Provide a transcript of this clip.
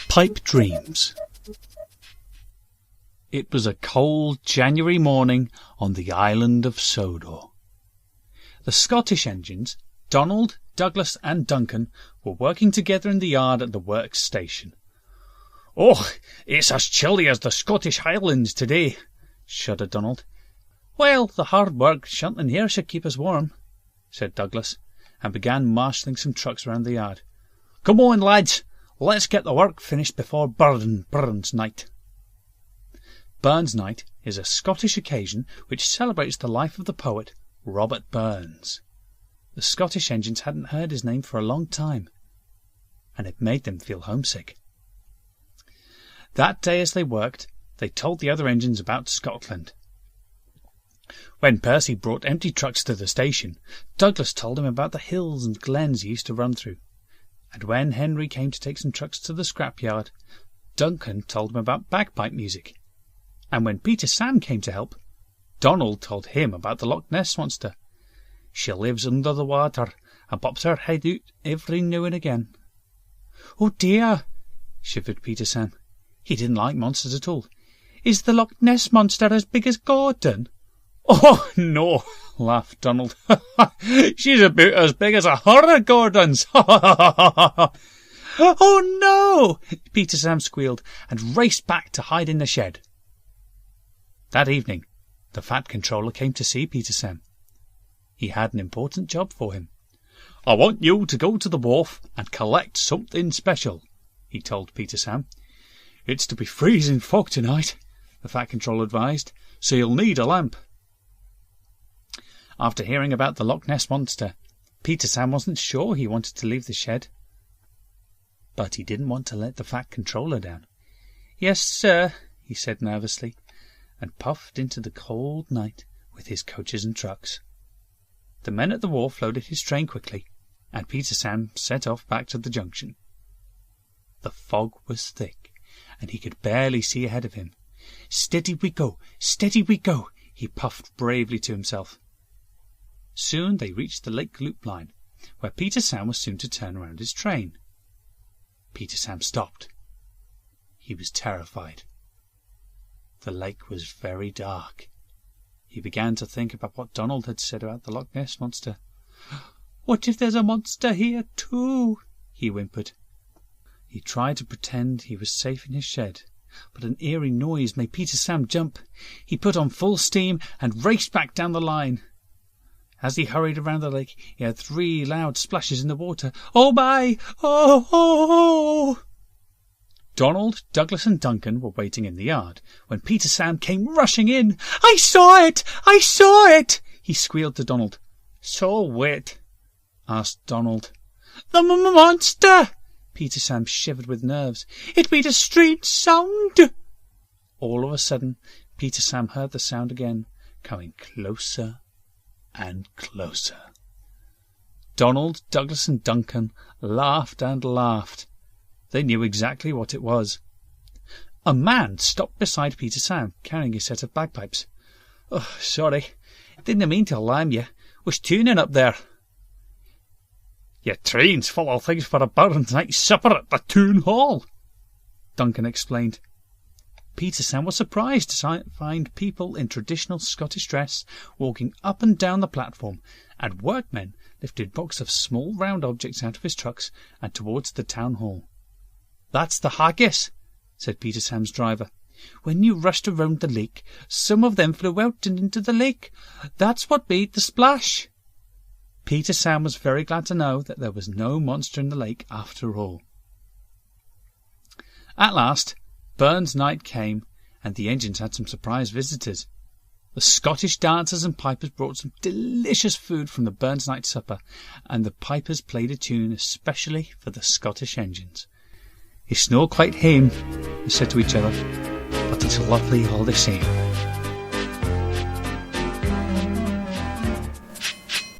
Pipe Dreams. It was a cold January morning on the island of Sodor. The Scottish engines, Donald, Douglas and Duncan, were working together in the yard at the works station. "Oh, it's as chilly as the Scottish Highlands today," shuddered Donald. "Well, the hard work shunting here should keep us warm," said Douglas, and began marshalling some trucks around the yard. "Come on, lads, let's get the work finished before Burns Night." Burns Night is a Scottish occasion which celebrates the life of the poet Robert Burns. The Scottish engines hadn't heard his name for a long time, and it made them feel homesick. That day as they worked, they told the other engines about Scotland. When Percy brought empty trucks to the station, Douglas told him about the hills and glens he used to run through. And when Henry came to take some trucks to the scrapyard, Duncan told him about bagpipe music. And when Peter Sam came to help, Donald told him about the Loch Ness Monster. "She lives under the water and pops her head out every now and again." "Oh dear," shivered Peter Sam. He didn't like monsters at all. "Is the Loch Ness Monster as big as Gordon?" "Oh, no," laughed Donald. "She's about as big as 100 Gordons." "Oh, no!" Peter Sam squealed and raced back to hide in the shed. That evening, the Fat Controller came to see Peter Sam. He had an important job for him. "I want you to go to the wharf and collect something special," he told Peter Sam. "It's to be freezing fog tonight," the Fat Controller advised, "so you'll need a lamp." After hearing about the Loch Ness Monster, Peter Sam wasn't sure he wanted to leave the shed. But he didn't want to let the Fat Controller down. "Yes, sir," he said nervously, and puffed into the cold night with his coaches and trucks. The men at the wharf loaded his train quickly, and Peter Sam set off back to the junction. The fog was thick, and he could barely see ahead of him. "Steady we go, he puffed bravely to himself. Soon they reached the Lake Loop line, where Peter Sam was soon to turn around his train. Peter Sam stopped. He was terrified. The lake was very dark. He began to think about what Donald had said about the Loch Ness Monster. "What if there's a monster here too?" he whimpered. He tried to pretend he was safe in his shed, but an eerie noise made Peter Sam jump. He put on full steam and raced back down the line. As he hurried around the lake, he had 3 loud splashes in the water. "Oh my! Oh!" Donald, Douglas and Duncan were waiting in the yard when Peter Sam came rushing in. "I saw it! I saw it!" he squealed to Donald. "So what?" asked Donald. "The monster!" Peter Sam shivered with nerves. "It made a strange sound." All of a sudden, Peter Sam heard the sound again, coming closer and closer. Donald, Douglas and Duncan laughed and laughed. They knew exactly what it was. A man stopped beside Peter Sam, carrying a set of bagpipes. "Oh, sorry, didn't mean to alarm you. Was tuning up there." "Your train's full of things for a Burns Night supper at the town hall," Duncan explained. Peter Sam was surprised to find people in traditional Scottish dress walking up and down the platform, and workmen lifted boxes of small round objects out of his trucks and towards the town hall. "That's the haggis," said Peter Sam's driver. "When you rushed around the lake, some of them flew out and into the lake. That's what made the splash." Peter Sam was very glad to know that there was no monster in the lake after all. At last, Burns Night came, and the engines had some surprise visitors. The Scottish dancers and pipers brought some delicious food from the Burns Night supper, and the pipers played a tune especially for the Scottish engines. "It's no quite hame," they said to each other, "but it's lovely all the same."